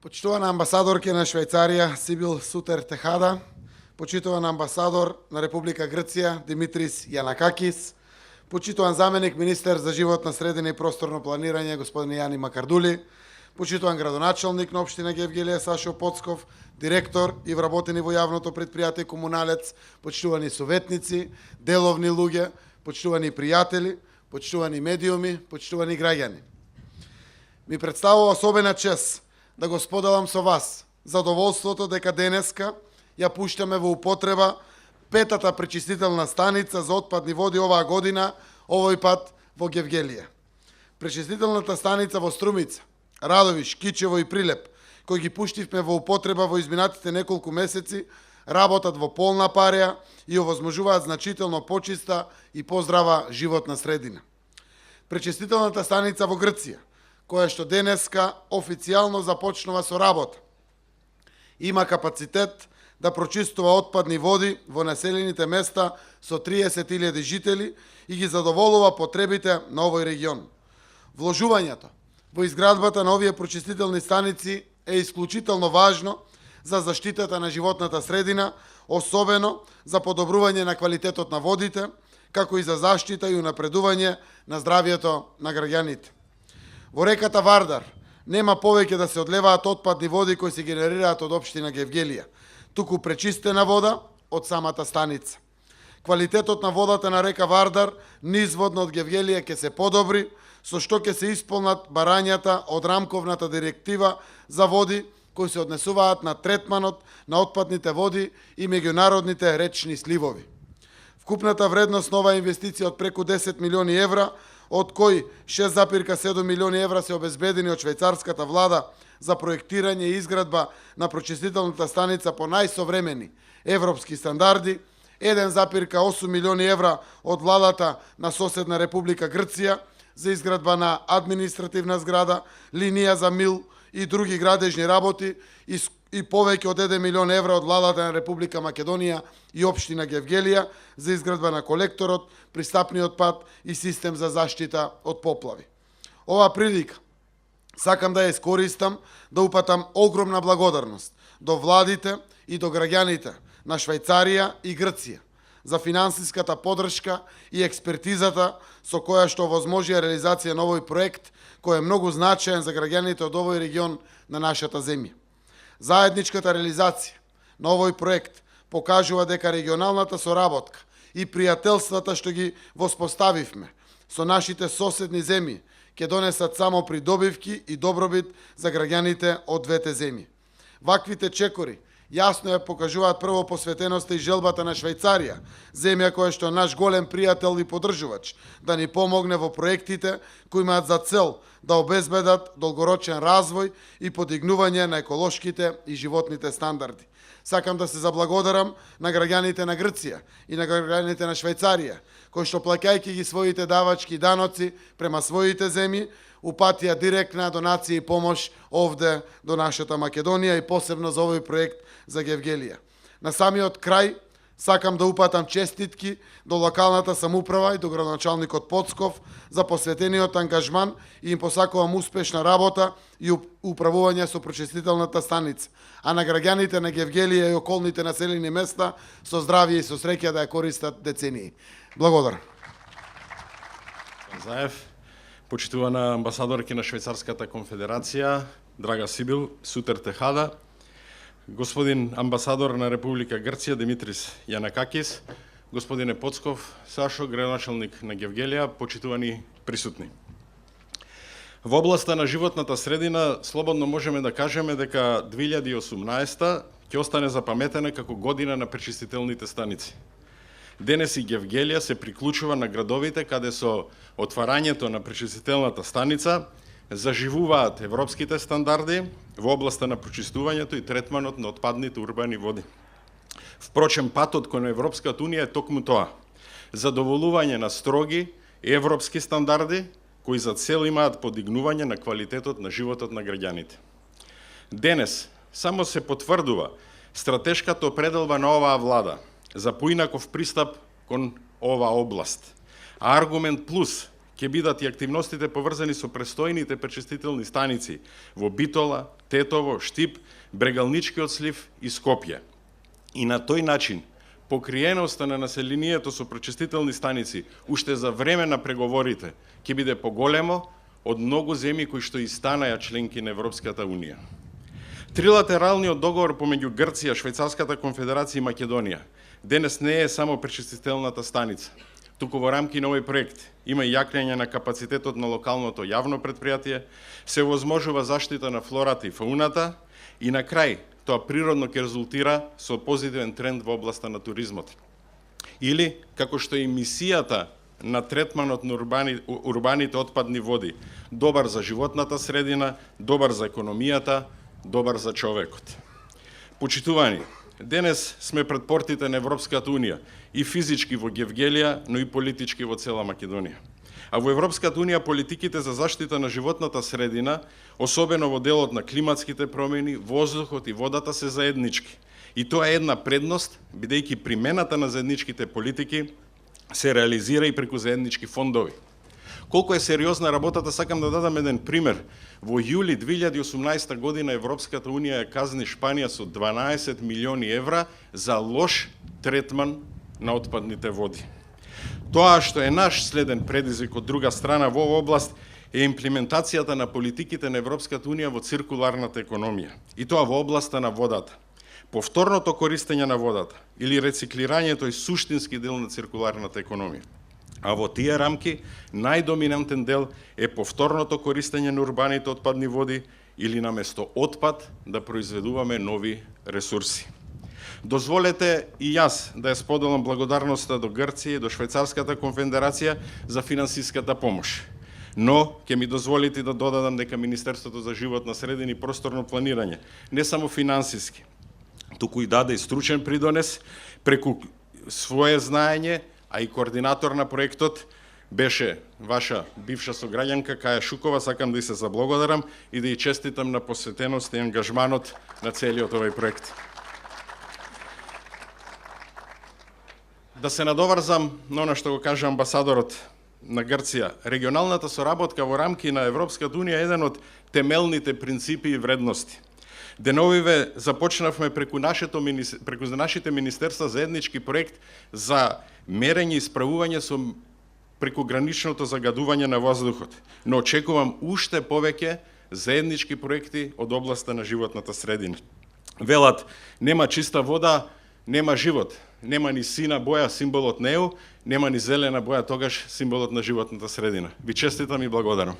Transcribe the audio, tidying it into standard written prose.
Почитувана амбасадорке на Швајцарија Сибил Сутер Техада, почитуван амбасадор на Република Грција Димитрис Јанакакис, почитуван заменик министер за животна средина и просторно планирање господин Јани Макардули, почитуван градоначалник на општина Гевгелија Сашо Поцков, директор и вработени во јавното претпријатие Комуналец, почитувани советници, деловни луѓе, почитувани пријатели, почитувани медиуми, почитувани граѓани. Ми представува особена чест да го споделам со вас задоволството дека денеска ја пуштаме во употреба петата пречистителна станица за отпадни води оваа година, овој пат во Гевгелија. Пречистителната станица во Струмица, Радовиш, Кичево и Прилеп, кои ги пуштивме во употреба во изминатите неколку месеци, работат во полна пареја и овозможуваат значително почиста и поздрава животна средина. Пречистителната станица во Грција, која што денеска официјално започнува со работа, има капацитет да прочистува отпадни води во населените места со 30.000 жители и ги задоволува потребите на овој регион. Вложувањето во изградбата на овие прочистителни станици е исклучително важно за заштитата на животната средина, особено за подобрување на квалитетот на водите, како и за заштита и унапредување на здравјето на граѓаните. Во реката Вардар нема повеќе да се одлеваат отпадни води кои се генерираат од општина Гевгелија, туку пречистена вода од самата станица. Квалитетот на водата на река Вардар низводно од Гевгелија ќе се подобри, со што ќе се исполнат барањата од рамковната директива за води кои се однесуваат на третманот на отпадните води и меѓународните речни сливови. Вкупната вредност на оваа инвестиција од преку 10 милиони евра, од кои 6,7 милиони евра се обезбедени од швајцарската влада за проектирање и изградба на прочистителната станица по најсовремени европски стандарди, 1,8 милиони евра од владата на соседна Република Грција за изградба на административна зграда, линија за мил и други градежни работи и повеќе од 1 милион евра од владата на Република Македонија и општина Гевгелија за изградба на колекторот, пристапниот пат и систем за заштита од поплави. Ова прилика сакам да ја искористам да упатам огромна благодарност до владите и до граѓаните на Швајцарија и Грција за финансиската подршка и експертизата со која што овозможија реализација на овој проект, кој е многу значаен за граѓаните од овој регион на нашата земја. Заедничката реализација на овој проект покажува дека регионалната соработка и пријателствата што ги воспоставивме со нашите соседни земји ќе донесат само придобивки и добробит за граѓаните од двете земји. Ваквите чекори јасно ја покажуваат прво посветеноста и желбата на Швајцарија, земја која што е наш голем пријател и поддржувач, да ни помогне во проектите кои имаат за цел да обезбедат долгорочен развој и подигнување на еколошките и животните стандарди. Сакам да се заблагодарам на граѓаните на Грција и на граѓаните на Швајцарија, кои што плаќајќи ги своите давачки даноци према своите земји, упатија директна донација и помош овде до нашата Македонија и посебно за овој проект за Гевгелија. На самиот крај сакам да упатам честитки до локалната самоуправа и до градоначалникот Поцков за посветениот ангажман и им посакувам успешна работа и управување со прочистителната станица, а на граѓаните на Гевгелија и околните населени места со здравје и со среќа да ја користат децении. Благодарам. Заев, почитувана амбасадорки на Швајцарската конфедерација, драга Сибил Сутер Техада, господин амбасадор на Република Грција Димитрис Јанакакис, господине Поцков, Сашо, градоначалник на Гевгелија, почитувани присутни. Во областа на животната средина слободно можеме да кажеме дека 2018 ќе остане запаметена како година на пречистителните станици. Денес и Гевгелија се приклучува на градовите каде со отварањето на пречистителната станица заживуваат европските стандарди во областа на прочистувањето и третманот на отпадните урбани води. Впрочем, патот кон Европската Унија е токму тоа: задоволување на строги европски стандарди кои за цел имаат подигнување на квалитетот на животот на граѓаните. Денес само се потврдува стратешката определба на оваа влада за поинаков пристап кон оваа област, а аргумент плюс ќе бидат и активностите поврзани со престојните пречистителни станици во Битола, Тетово, Штип, Брегалничкиот слив и Скопје. И на тој начин, покриеноста на населението со пречистителни станици уште за време на преговорите ќе биде поголемо од многу земји кои што и станаја членки на Европската Унија. Трилатералниот договор помеѓу Грција, Швајцарската конфедерација и Македонија денес не е само пречистителната станица, туку во рамки на овој проект има и јакнење на капацитетот на локалното јавно претпријатие, се возможува заштита на флората и фауната и на крај тоа природно ќе резултира со позитивен тренд во областа на туризмот. Или, како што е мисијата на третманот на урбаните отпадни води, добар за животната средина, добар за економијата, добар за човекот. Почитувани, денес сме пред портите на Европската Унија и физички во Гевгелија, но и политички во цела Македонија. А во Европската Унија политиките за заштита на животната средина, особено во делот на климатските промени, воздухот и водата се заеднички. И тоа е една предност, бидејќи примената на заедничките политики се реализира и преку заеднички фондови. Колку е сериозна работата, сакам да дадам еден пример. Во јули 2018 година Европската Унија ја казни Шпанија со 12 милиони евра за лош третман на отпадните води. Тоа што е наш следен предизвик од друга страна во оваа област е имплементацијата на политиките на Европската Унија во циркуларната економија, и тоа во областа на водата. Повторното користење на водата или рециклирањето е суштински дел на циркуларната економија. А во тие рамки најдоминантен дел е повторното користење на урбаните отпадни води или наместо отпад да произведуваме нови ресурси. Дозволете и јас да ја споделам благодарноста до Грција и до Швајцарската конфедерација за финансиската помош. Но ќе ми дозволите да додадам дека Министерството за животна средина и просторно планирање не само финансиски, туку и даде и стручен придонес преку свое знаење, а и координатор на проектот беше ваша бивша сограѓанка Каја Шукова. Сакам да и се заблагодарам и да ја честитам на посветеност и ангажманот на целиот овој проект. Да се надоврзам на она што го кажа амбасадорот на Грција. Регионалната соработка во рамки на Европската Унија е еден од темелните принципи и вредности. Деновиве започнавме преку нашите министерства заеднички проект за мерење и справување со прекограничното загадување на воздухот. Но очекувам уште повеќе заеднички проекти од областа на животната средина. Велат, нема чиста вода, нема живот. Нема ни сина боја, символот на ЕУ, нема ни зелена боја, тогаш символот на животната средина. Ви честитам и благодарам.